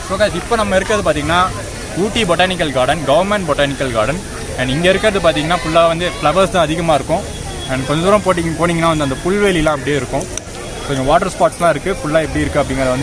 So guys இப்போ நம்ம இருக்கிறது பார்த்தீங்கன்னா Ooty botanical garden, government botanical garden. And இங்கே இருக்கிறது பார்த்தீங்கன்னா ஃபுல்லாக வந்து ஃப்ளவர்ஸ் தான் அதிகமாக இருக்கும். அண்ட் கொஞ்சம் தூரம் போனீங்கன்னா வந்து அந்த புல்வெளிலாம் அப்படியே இருக்கும். கொஞ்சம் வாட்டர் ஸ்பாட்ஸ்லாம் இருக்குது. ஃபுல்லாக எப்படி இருக்குது அப்படிங்கிறத வந்து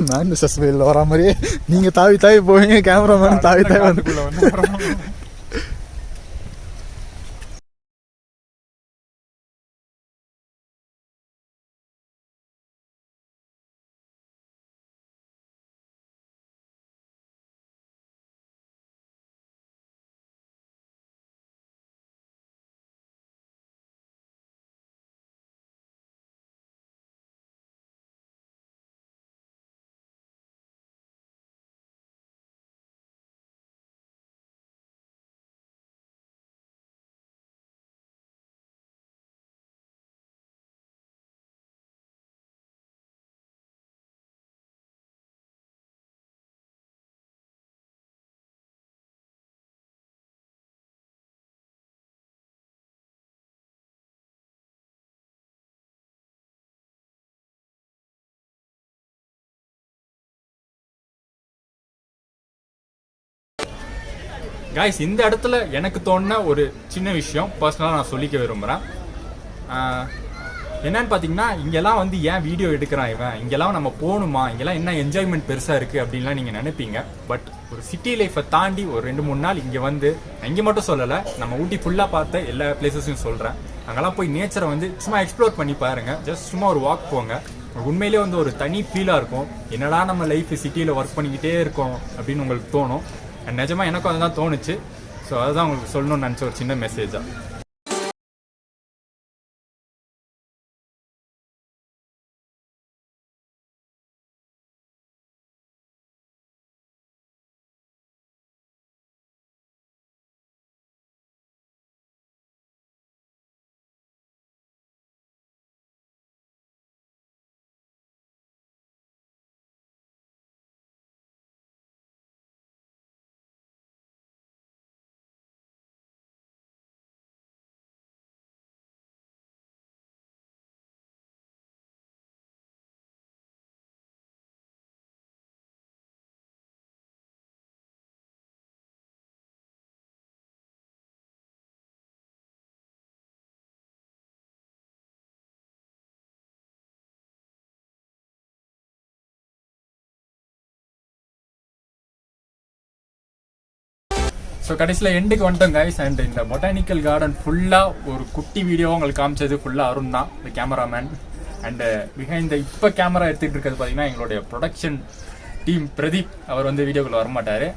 மேன் சஸ்பெயில் வர மாதிரியே நீங்கள் தாவி போவீங்க, கேமராமேன் தாவி வந்துக்குள்ள வந்து. கைஸ் இந்த இடத்துல எனக்கு தோணுன ஒரு சின்ன விஷயம் பர்சனலாக நான் சொல்லிக்க விரும்புகிறேன். என்னன்னு பார்த்தீங்கன்னா, இங்கெல்லாம் வந்து ஏன் வீடியோ எடுக்கிறான் இவன், இங்கெல்லாம் நம்ம போகணுமா, இங்கெல்லாம் என்ன என்ஜாய்மெண்ட் பெருசாக இருக்குது அப்படின்லாம் நீங்கள் நினைப்பீங்க. பட் ஒரு சிட்டி லைஃப்பை தாண்டி ஒரு 2-3 நாள் இங்கே வந்து, இங்கே மட்டும் சொல்லலை, நம்ம ஊட்டி ஃபுல்லாக பார்த்த எல்லா பிளேசஸையும் சொல்கிறேன். அங்கெல்லாம் போய் நேச்சரை வந்து சும்மா எக்ஸ்ப்ளோர் பண்ணி பாருங்கள். ஜஸ்ட் சும்மா ஒரு வாக் போங்க. உண்மையிலே வந்து ஒரு தனி ஃபீலாக இருக்கும். என்னடா நம்ம லைஃப் சிட்டியில் ஒர்க் பண்ணிக்கிட்டே இருக்கோம் அப்படின்னு உங்களுக்கு தோணும். நிஜமாக எனக்கும் அதுதான் தோணுச்சு. ஸோ அதுதான் உங்களுக்கு சொல்லணும்னு நினச்ச ஒரு சின்ன மெசேஜாக. ஸோ கடைசியில் எண்டுக்கு வந்துட்டோம் கைஸ். அண்ட் இந்த பொட்டானிக்கல் கார்டன் ஃபுல்லாக ஒரு குட்டி வீடியோ உங்களுக்கு காமிச்சது ஃபுல்லாக அருண் தான், இந்த கேமராமேன். அண்டு பிஹைண்ட் இப்போ கேமரா எடுத்துகிட்டு இருக்கிறது பார்த்தீங்கன்னா எங்களுடைய ப்ரொடக்ஷன் டீம் பிரதீப். அவர் வந்து வீடியோக்குள்ள வரமாட்டார்.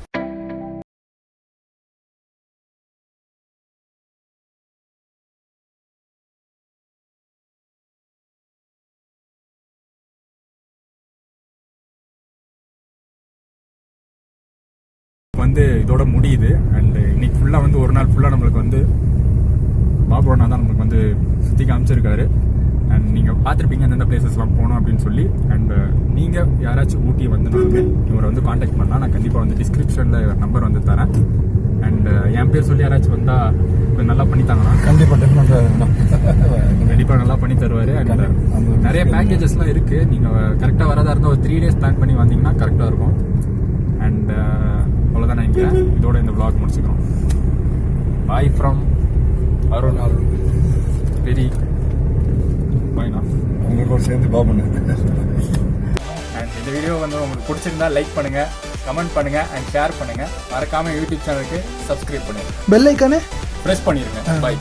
வந்து இதோட முடியுது. அண்ட் இன்னைக்கு ஃபுல்லாக வந்து ஒரு நாள் ஃபுல்லாக நம்மளுக்கு வந்து பாபு அண்ணா தான் நம்மளுக்கு வந்து சுற்றி காமிச்சிருக்காரு. அண்ட் நீங்கள் பார்த்துருப்பீங்க எந்தெந்த பிளேசஸ்லாம் போகணும் அப்படின்னு சொல்லி. அண்ட் நீங்கள் யாராச்சும் ஊட்டி வந்தனாலுமே இவரை வந்து காண்டாக்ட் பண்ணலாம். நான் கண்டிப்பாக வந்து டிஸ்கிரிப்ஷனில் நம்பர் வந்து தரேன். அண்ட் என் பேர் சொல்லி யாராச்சும் வந்தால் கொஞ்சம் நல்லா பண்ணித்தாங்கன்னா கண்டிப்பாக நல்லா பண்ணி தருவார். அண்ட் நிறைய பேக்கேஜஸ்லாம் இருக்குது. நீங்கள் கரெக்டாக வரதா இருந்தால் ஒரு 3 days பிளான் பண்ணி வந்தீங்கன்னா கரெக்டாக இருக்கும். அண்ட் அவ்வளோதான் நினைக்கிறேன். இதோட இந்த vlog முடிச்சுக்கிறோம். Bye from Arun. வெரி பாய்ண்ணா. உங்களோட சேர்ந்து பாபுண்ணே. அண்ட் இந்த வீடியோ வந்து உங்களுக்கு பிடிச்சிருந்தா லைக் பண்ணுங்க, கமெண்ட் பண்ணுங்க அண்ட் ஷேர் பண்ணுங்க. மறக்காம யூடியூப் சேனலுக்கு சப்ஸ்கிரைப் பண்ணுங்க, பெல் ஐக்கானே பிரஸ் பண்ணிருங்க. பாய்.